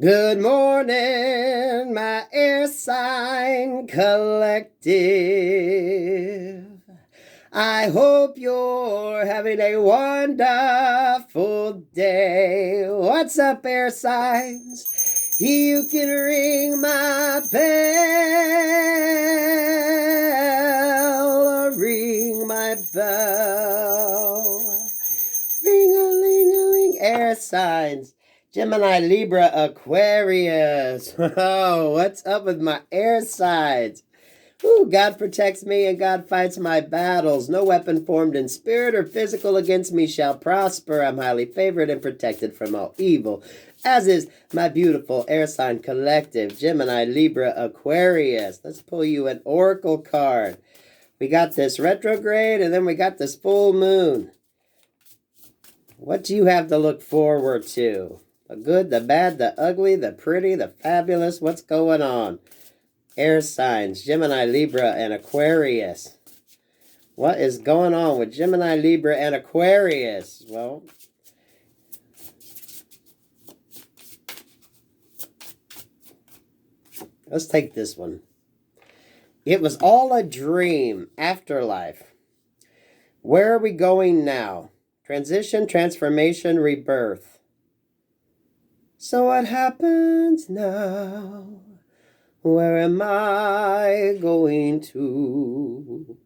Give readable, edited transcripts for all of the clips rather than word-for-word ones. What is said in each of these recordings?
Good morning, my air sign collective. I hope you're having a wonderful day. What's up, air signs? You can ring my bell, ring my bell. Ring-a-ling-a-ling, air signs. Gemini, Libra, Aquarius. Oh, what's up with my air signs? Ooh, God protects me and God fights my battles. No weapon formed in spirit or physical against me shall prosper. I'm highly favored and protected from all evil, as is my beautiful air sign collective, Gemini, Libra, Aquarius. Let's pull you an oracle card. We got this retrograde and then we got this full moon. What do you have to look forward to? The good, the bad, the ugly, the pretty, the fabulous. What's going on? Air signs, Gemini, Libra, and Aquarius. What is going on with Gemini, Libra, and Aquarius? Well, let's take this one. It was all a dream. Afterlife. Where are we going now? Transition, transformation, rebirth. So what happens now? Where am I going to?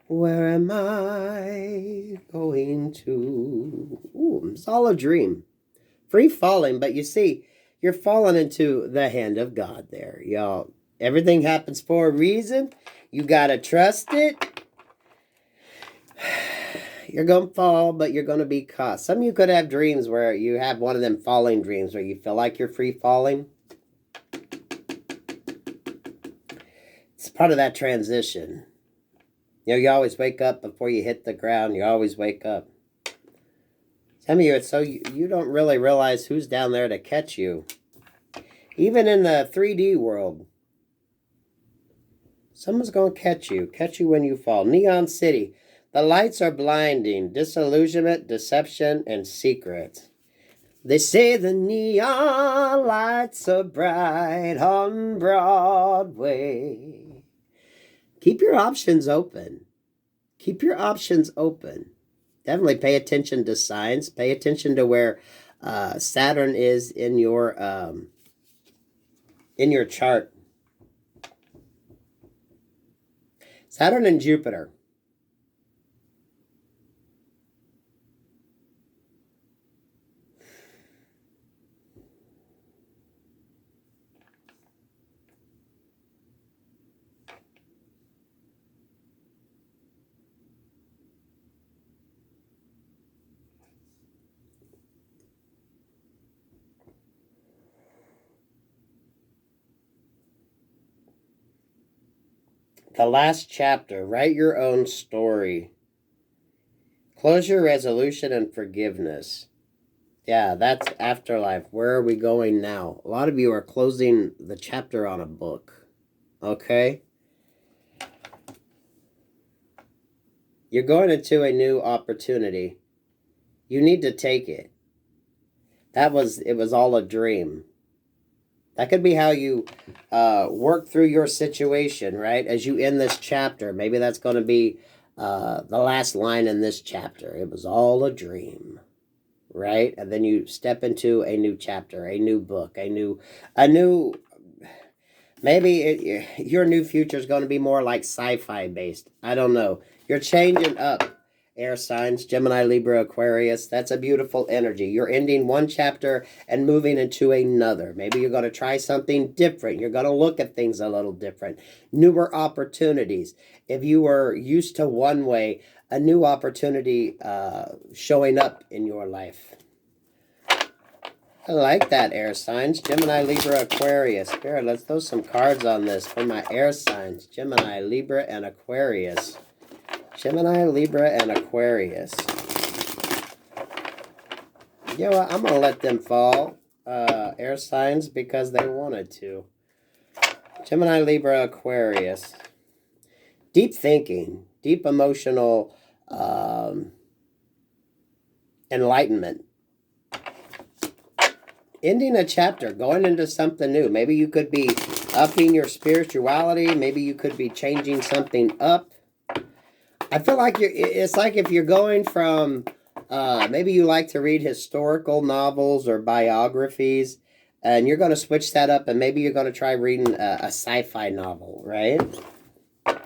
Where am I going to? Ooh, it's all a dream. Free falling, but you see, you're falling into the hand of God there, y'all. Everything happens for a reason. You gotta trust it. You're going to fall, but you're going to be caught. Some of you could have dreams where you have one of them falling dreams where you feel like you're free falling. It's part of that transition. You know, you always wake up before you hit the ground. You always wake up. Some of you, it's so you don't really realize who's down there to catch you. Even in the 3D world, someone's going to catch you when you fall. Neon City. The lights are blinding, disillusionment, deception, and secret. They say the neon lights are bright on Broadway. Keep your options open. Keep your options open. Definitely pay attention to signs. Pay attention to where Saturn is in your chart. Saturn and Jupiter. The last chapter, write your own story. Closure, resolution, and forgiveness. Yeah, that's afterlife. Where are we going now? A lot of you are closing the chapter on a book. Okay? You're going into a new opportunity. You need to take it. It was all a dream. That could be how you work through your situation, right? As you end this chapter, maybe that's going to be the last line in this chapter. It was all a dream, right? And then you step into a new chapter, a new book, maybe your new future is going to be more like sci-fi based. I don't know. You're changing up. Air signs, Gemini, Libra, Aquarius. That's a beautiful energy. You're ending one chapter and moving into another. Maybe you're going to try something different. You're going to look at things a little different. Newer opportunities. If you were used to one way, a new opportunity showing up in your life. I like that, air signs. Gemini, Libra, Aquarius. Spirit, let's throw some cards on this for my air signs. Gemini, Libra, and Aquarius. Gemini, Libra, and Aquarius. You know what? I'm going to let them fall, air signs, because they wanted to. Gemini, Libra, Aquarius. Deep thinking, deep emotional enlightenment. ending a chapter, going into something new. Maybe you could be upping your spirituality. Maybe you could be changing something up. I feel like it's like if you're going from, maybe you like to read historical novels or biographies, and you're going to switch that up, and maybe you're going to try reading a sci-fi novel, right?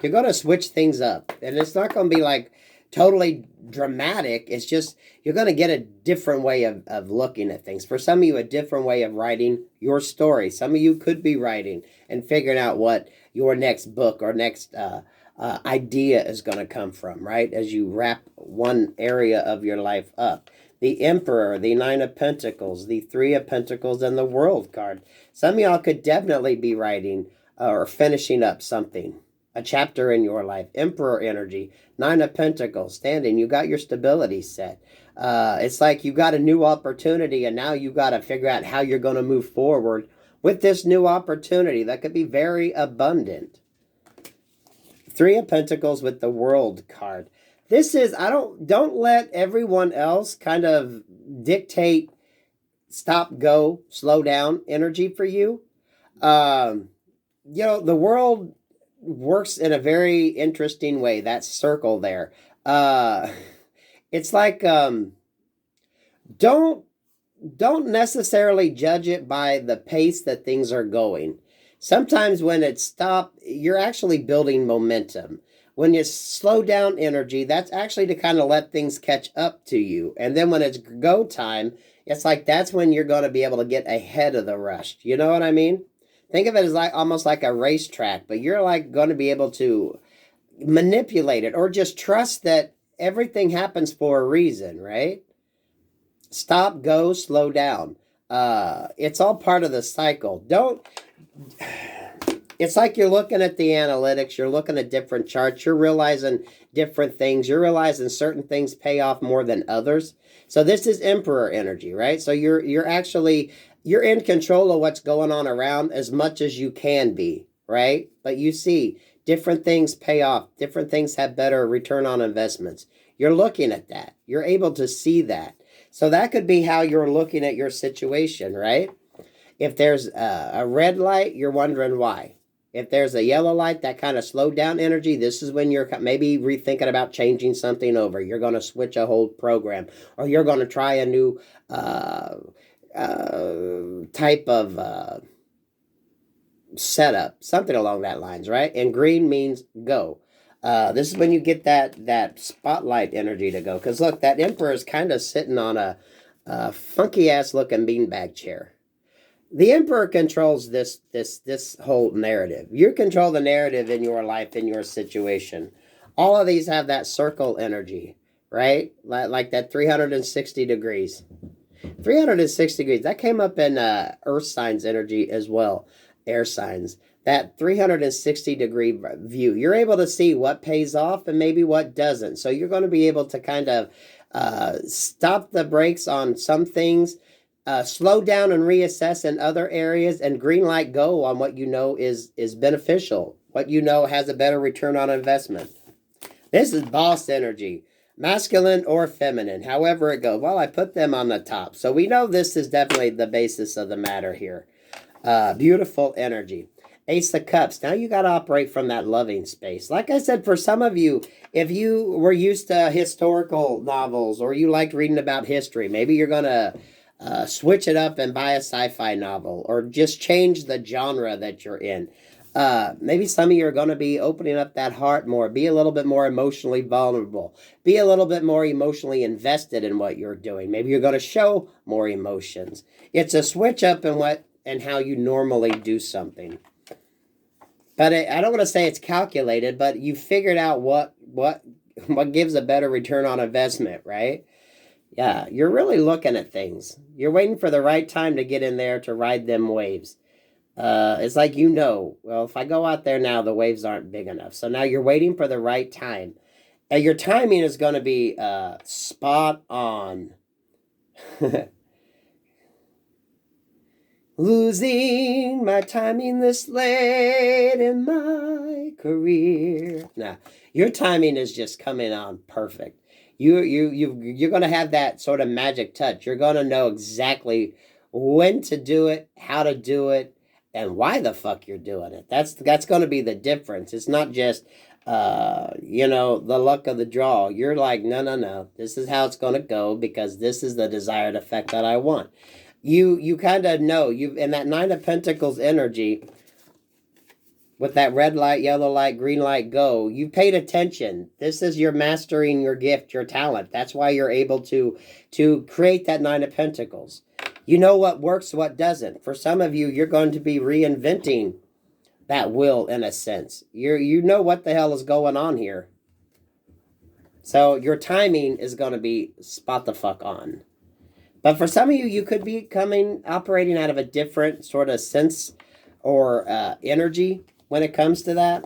You're going to switch things up, and it's not going to be like totally dramatic. It's just you're going to get a different way of looking at things. For some of you, a different way of writing your story. Some of you could be writing and figuring out what your next book or next idea is going to come from, right? As you wrap one area of your life up. The Emperor, the Nine of Pentacles, the Three of Pentacles, and the World card. Some of y'all could definitely be writing or finishing up something, a chapter in your life. Emperor energy, Nine of Pentacles, standing. You got your stability set. It's like you got a new opportunity, and now you got to figure out how you're going to move forward with this new opportunity that could be very abundant. Three of Pentacles with the World card. This is, don't let everyone else kind of dictate stop, go, slow down energy for you. You know, the world works in a very interesting way. That circle there. It's like, don't necessarily judge it by the pace that things are going. Sometimes when it's stopped, you're actually building momentum. When you slow down energy, that's actually to kind of let things catch up to you. And then when it's go time, it's like that's when you're going to be able to get ahead of the rush. You know what I mean? Think of it as like almost like a racetrack, but you're like going to be able to manipulate it or just trust that everything happens for a reason, right? Stop, go, slow down. It's all part of the cycle. It's like you're looking at the analytics, you're looking at different charts, you're realizing different things, you're realizing certain things pay off more than others. So this is Emperor energy, right? So you're in control of what's going on around as much as you can be, right? But you see, different things pay off, different things have better return on investments. You're looking at that. You're able to see that. So that could be how you're looking at your situation, right? If there's a red light, you're wondering why. If there's a yellow light, that kind of slowed down energy, this is when you're maybe rethinking about changing something over. You're going to switch a whole program, or you're going to try a new type of setup, something along that lines, right? And green means go. This is when you get that spotlight energy to go. Because look, that Emperor is kind of sitting on a funky ass looking beanbag chair. The Emperor controls this whole narrative. You control the narrative in your life, in your situation. All of these have that circle energy, right? Like that 360 degrees. 360 degrees. That came up in Earth signs energy as well. Air signs. That 360 degree view. You're able to see what pays off and maybe what doesn't. So you're going to be able to kind of stop the brakes on some things. Slow down and reassess in other areas, and green light go on what you know is beneficial, what you know has a better return on investment. This is boss energy, masculine or feminine, however it goes. Well, I put them on the top, so we know this is definitely the basis of the matter here. Beautiful energy. Ace of Cups. Now you got to operate from that loving space. Like I said, for some of you, if you were used to historical novels or you liked reading about history, maybe you're going to switch it up and buy a sci-fi novel, or just change the genre that you're in. Maybe some of you are going to be opening up that heart more, be a little bit more emotionally vulnerable, be a little bit more emotionally invested in what you're doing. Maybe you're going to show more emotions. It's a switch up in what and how you normally do something. But I don't want to say it's calculated, but you figured out what gives a better return on investment, right? Yeah, you're really looking at things. You're waiting for the right time to get in there to ride them waves. It's like, well, if I go out there now, the waves aren't big enough. So now you're waiting for the right time. And your timing is going to be spot on. Losing my timing this late in my career. Nah, your timing is just coming on perfect. You're going to have that sort of magic touch. You're going to know exactly when to do it, how to do it, and why the fuck you're doing it. That's going to be the difference. It's not just the luck of the draw. You're like, no. This is how it's going to go because this is the desired effect that I want. You kind of know, you in that Nine of Pentacles energy, with that red light, yellow light, green light, go. You paid attention. This is your mastering your gift, your talent. That's why you're able to create that Nine of Pentacles. You know what works, what doesn't. For some of you, you're going to be reinventing that will in a sense. You know what the hell is going on here. So your timing is going to be spot the fuck on. But for some of you, you could be operating out of a different sort of sense or energy when it comes to that.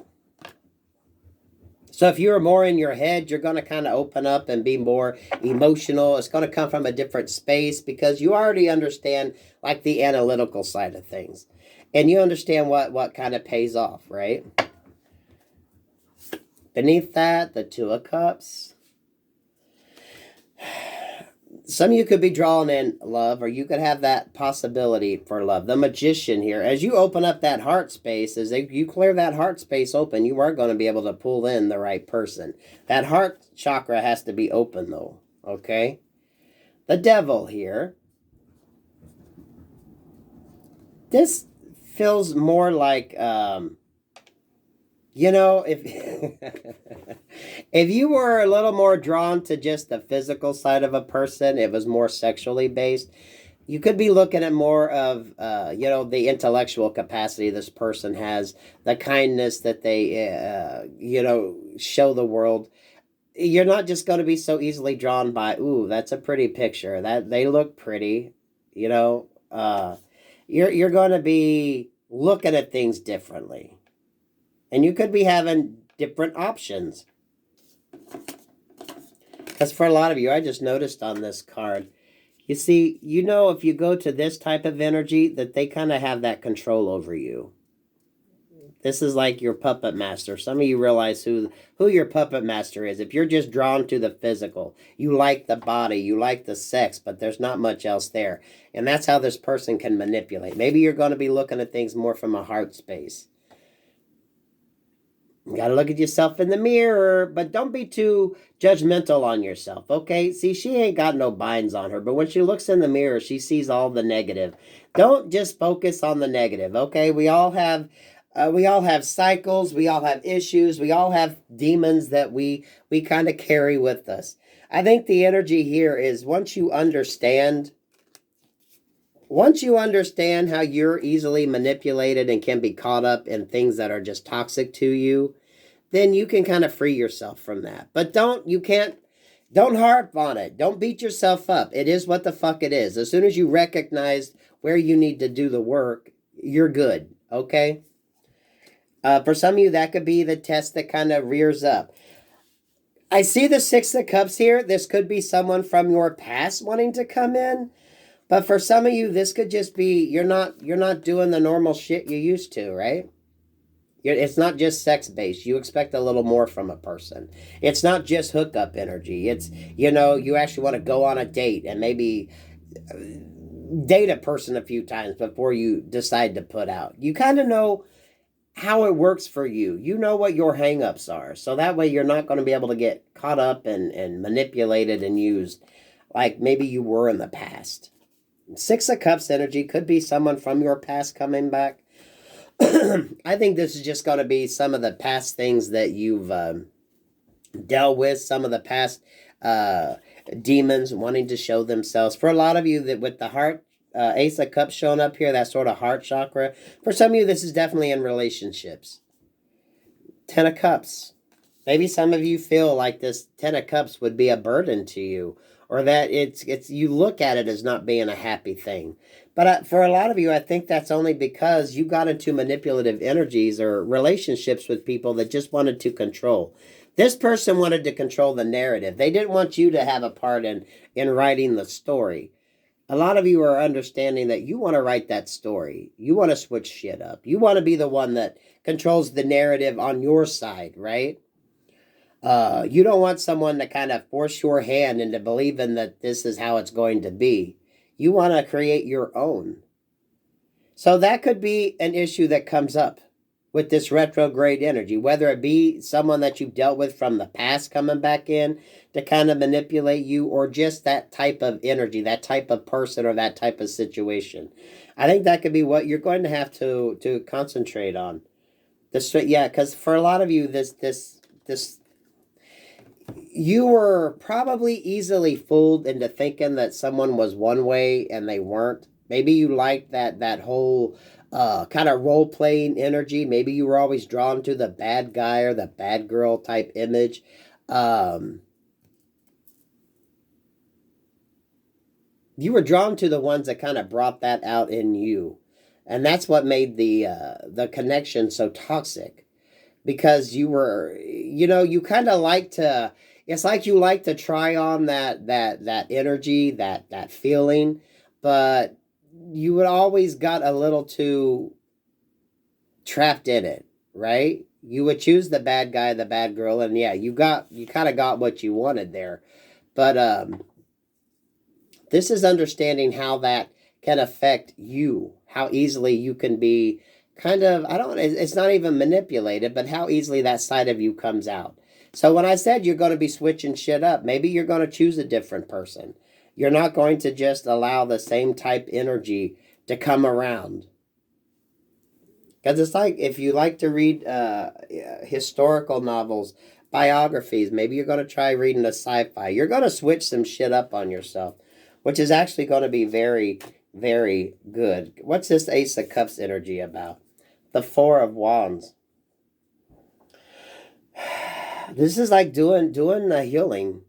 So if you're more in your head, you're going to kind of open up and be more emotional. It's going to come from a different space because you already understand like the analytical side of things. And you understand what kind of pays off, right? Beneath that, the Two of Cups. Some of you could be drawn in love, or you could have that possibility for love. The Magician here, as you open up that heart space, you clear that heart space open, you are going to be able to pull in the right person. That heart chakra has to be open, though, okay? The Devil here. This feels more like, if if you were a little more drawn to just the physical side of a person, it was more sexually based, you could be looking at more of, the intellectual capacity this person has, the kindness that they, show the world. You're not just going to be so easily drawn by, ooh, that's a pretty picture. That they look pretty, you're going to be looking at things differently. And you could be having different options. Because for a lot of you, I just noticed on this card, you see, if you go to this type of energy, that they kind of have that control over you. This is like your puppet master. Some of you realize who your puppet master is. If you're just drawn to the physical, you like the body, you like the sex, but there's not much else there. And that's how this person can manipulate. Maybe you're going to be looking at things more from a heart space. You got to look at yourself in the mirror, but don't be too judgmental on yourself, okay? See, she ain't got no binds on her, but when she looks in the mirror, she sees all the negative. Don't just focus on the negative, okay? We all have cycles, we all have issues, we all have demons that we kind of carry with us. I think the energy here is once you understand how you're easily manipulated and can be caught up in things that are just toxic to you, then you can kind of free yourself from that. But don't harp on it. Don't beat yourself up. It is what the fuck it is. As soon as you recognize where you need to do the work, you're good, okay? For some of you, that could be the test that kind of rears up. I see the Six of Cups here. This could be someone from your past wanting to come in. But for some of you, this could just be you're not doing the normal shit you used to, right? It's not just sex-based. You expect a little more from a person. It's not just hookup energy. It's, you actually want to go on a date and maybe date a person a few times before you decide to put out. You kind of know how it works for you. You know what your hang-ups are. So that way you're not going to be able to get caught up and manipulated and used like maybe you were in the past. Six of Cups energy could be someone from your past coming back. I think this is just going to be some of the past things that you've dealt with, some of the past demons wanting to show themselves. For a lot of you, that with the heart, Ace of Cups showing up here, that sort of heart chakra. For some of you, this is definitely in relationships. Ten of Cups. Maybe some of you feel like this Ten of Cups would be a burden to you, or that it's you look at it as not being a happy thing. But for a lot of you, I think that's only because you got into manipulative energies or relationships with people that just wanted to control. This person wanted to control the narrative. They didn't want you to have a part in writing the story. A lot of you are understanding that you want to write that story. You want to switch shit up. You want to be the one that controls the narrative on your side, right? You don't want someone to kind of force your hand into believing that this is how it's going to be. You want to create your own. So that could be an issue that comes up with this retrograde energy, whether it be someone that you've dealt with from the past coming back in to kind of manipulate you, or just that type of energy, that type of person, or that type of situation. I think that could be what you're going to have to concentrate on. Yeah, because for a lot of you, this you were probably easily fooled into thinking that someone was one way and they weren't. Maybe you liked that whole kind of role playing energy. Maybe you were always drawn to the bad guy or the bad girl type image. You were drawn to the ones that kind of brought that out in you, and that's what made the connection so toxic. Because you were, you kind of like to. It's like you like to try on that energy, that feeling, but you would always got a little too trapped in it, right? You would choose the bad guy, the bad girl, and yeah, you kind of got what you wanted there. But this is understanding how that can affect you, how easily you can be kind of, it's not even manipulated, but how easily that side of you comes out. So when I said you're going to be switching shit up, maybe you're going to choose a different person. You're not going to just allow the same type energy to come around. Because it's like, if you like to read historical novels, biographies, maybe you're going to try reading a sci-fi. You're going to switch some shit up on yourself, which is actually going to be very, very good. What's this Ace of Cups energy about? The Four of Wands. This is like doing the healing.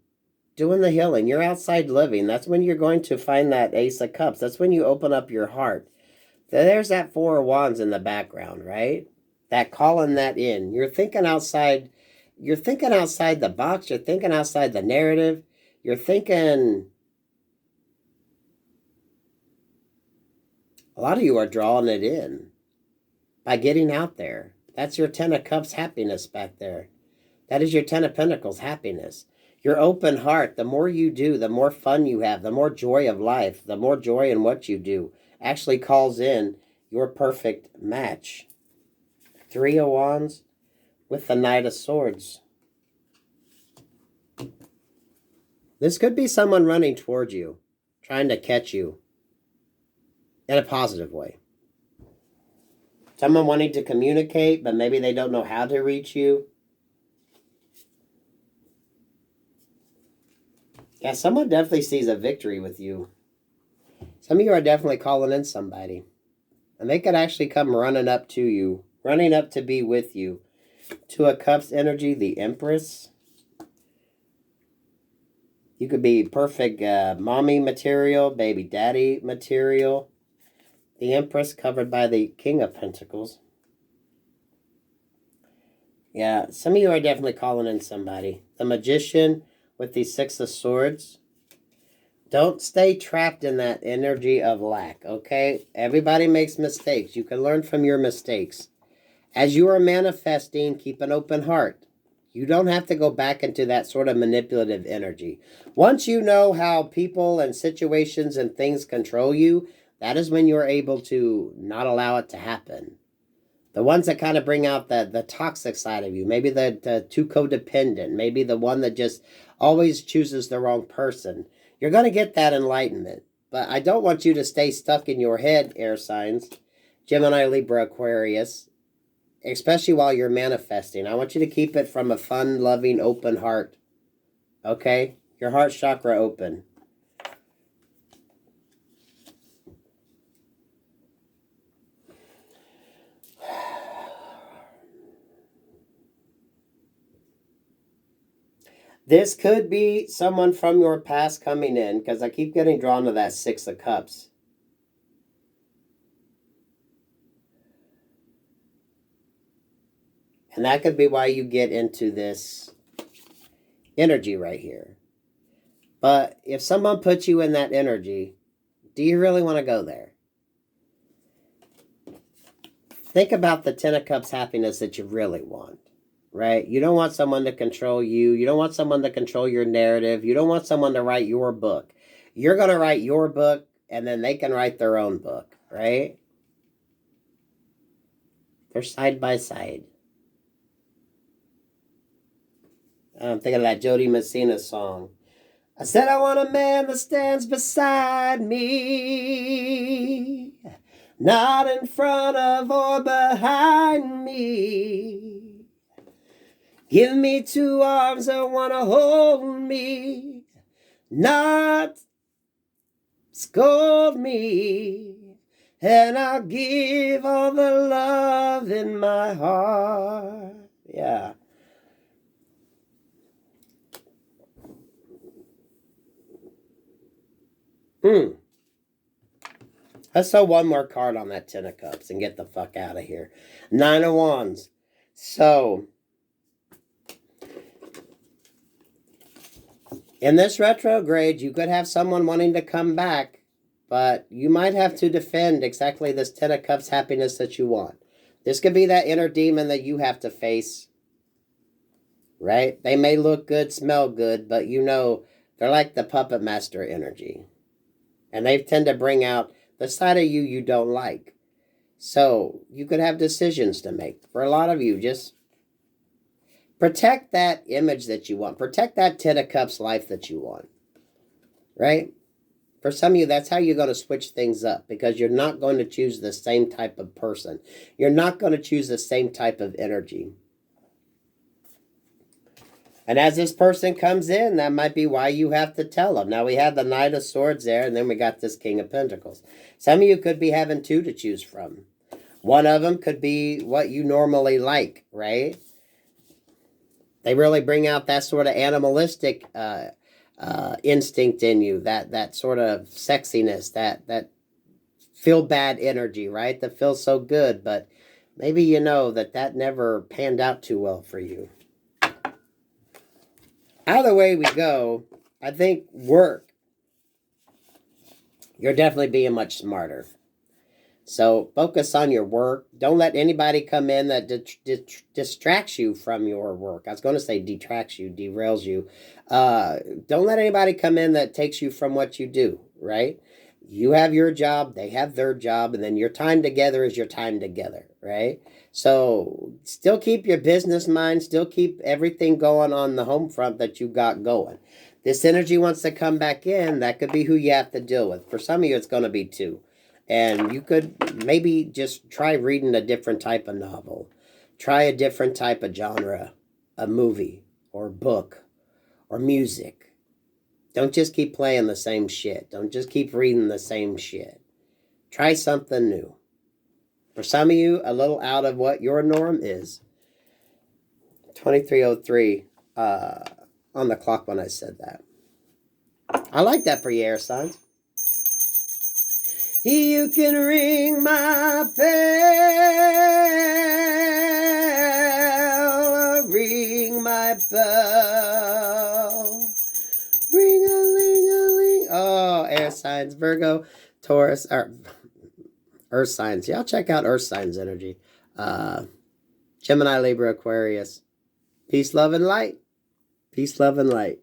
Doing the healing. You're outside living. That's when you're going to find that Ace of Cups. That's when you open up your heart. There's that Four of Wands in the background, right? That calling that in. You're thinking outside. You're thinking outside the box. You're thinking outside the narrative. You're thinking. A lot of you are drawing it in by getting out there. That's your Ten of Cups happiness back there. That is your Ten of Pentacles happiness. Your open heart. The more you do, the more fun you have, the more joy of life, the more joy in what you do actually calls in your perfect match. Three of Wands with the Knight of Swords. This could be someone running towards you, trying to catch you in a positive way. Someone wanting to communicate, but maybe they don't know how to reach you. Yeah, someone definitely sees a victory with you. Some of you are definitely calling in somebody. And they could actually come running up to you, running up to be with you. Two of Cups energy, the Empress. You could be perfect mommy material, baby daddy material. The Empress covered by the King of Pentacles. Yeah, some of you are definitely calling in somebody. The Magician with the Six of Swords. Don't stay trapped in that energy of lack, okay? Everybody makes mistakes. You can learn from your mistakes. As you are manifesting, keep an open heart. You don't have to go back into that sort of manipulative energy. Once you know how people and situations and things control you, that is when you're able to not allow it to happen. The ones that kind of bring out the toxic side of you, maybe the too codependent, maybe the one that just always chooses the wrong person. You're going to get that enlightenment. But I don't want you to stay stuck in your head, air signs, Gemini, Libra, Aquarius, especially while you're manifesting. I want you to keep it from a fun, loving, open heart. Okay? Your heart chakra open. This could be someone from your past coming in, because I keep getting drawn to that Six of Cups. And that could be why you get into this energy right here. But if someone puts you in that energy, do you really want to go there? Think about the Ten of Cups happiness that you really want. Right? You don't want someone to control you. You don't want someone to control your narrative. You don't want someone to write your book. You're going to write your book and then they can write their own book, right? They're side by side. I'm thinking of that Jody Messina song. I said I want a man that stands beside me, not in front of or behind me. Give me 2 arms that want to hold me, not scold me, and I'll give all the love in my heart. Yeah. Let's throw one more card on that 10 of Cups and get the fuck out of here. 9 of Wands. So, in this retrograde, you could have someone wanting to come back, but you might have to defend exactly this 10 of Cups happiness that you want. This could be that inner demon that you have to face, right? They may look good, smell good, but you know, they're like the puppet master energy. And they tend to bring out the side of you you don't like. So you could have decisions to make. For a lot of you, just protect that image that you want. Protect that 10 of Cups life that you want. Right? For some of you, that's how you're going to switch things up, because you're not going to choose the same type of person. You're not going to choose the same type of energy. And as this person comes in, that might be why you have to tell them. Now, we have the Knight of Swords there, and then we got this King of Pentacles. Some of you could be having 2 to choose from. One of them could be what you normally like, right? They really bring out that sort of animalistic instinct in you, that sort of sexiness, that feel bad energy, right? That feels so good, but maybe you know that never panned out too well for you. Either way we go, I think work, you're definitely being much smarter. So focus on your work. Don't let anybody come in that distracts you from your work. I was going to say detracts you, derails you. Don't let anybody come in that takes you from what you do, right? You have your job, they have their job, and then your time together is your time together, right? So still keep your business mind, still keep everything going on the home front that you got going. This energy wants to come back in. That could be who you have to deal with. For some of you, it's going to be 2. And you could maybe just try reading a different type of novel. Try a different type of genre, a movie or book or music. Don't just keep playing the same shit. Don't just keep reading the same shit. Try something new. For some of you, a little out of what your norm is. 23:03 on the clock when I said that. I like that for you, air signs. You can ring my bell, ring my bell, ring-a-ling-a-ling. Oh, air signs, Virgo, Taurus, or earth signs. Y'all check out earth signs energy. Gemini, Libra, Aquarius. Peace, love, and light. Peace, love, and light.